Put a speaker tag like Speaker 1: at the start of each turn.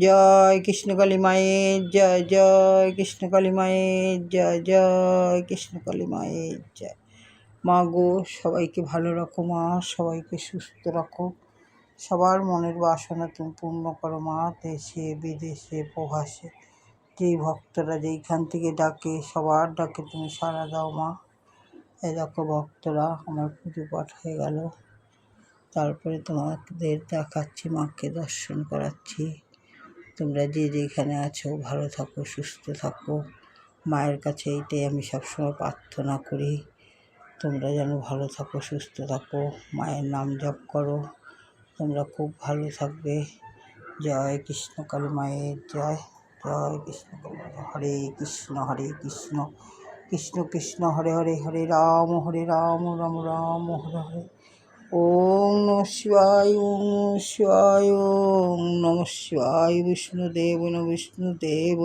Speaker 1: জয় কৃষ্ণকালী মায়ের জয়, জয় কৃষ্ণকালী মায়ের জয়, জয় কৃষ্ণকালী মায়ের জয়। মা গো, সবাইকে ভালো রাখো মা, সবাইকে সুস্থ রাখো, সবার মনের বাসনা তুমি পূর্ণ করো মা। দেশে বিদেশে প্রবাসে যেই ভক্তরা যেইখান থেকে ডাকে, সবার ডাকে তুমি সাড়া দাও মা। এ দেখো ভক্তরা, আমার পুজো পাঠ হয়ে গেল, তারপরে তোমাদের দেখাচ্ছি, মাকে দর্শন করাচ্ছি। তোমরা যে যেখানে আছো ভালো থাকো, সুস্থ থাকো। মায়ের কাছে এইটাই আমি সবসময় প্রার্থনা করি, তোমরা যেন ভালো থাকো, সুস্থ থাকো, মায়ের নাম জপ করো, তোমরা খুব ভালো থাকবে। জয় কৃষ্ণকালী মায়ের জয়, জয় কৃষ্ণকালী মায়ের। হরে কৃষ্ণ কৃষ্ণ কৃষ্ণ হরে হরে, হরে রাম রাম রাম হরে হরে। ওম নমঃ শিবায়, ওম নমঃ শিবায়, ওম নমঃ শিবায়। বিষ্ণুদেব বিষ্ণুদেব।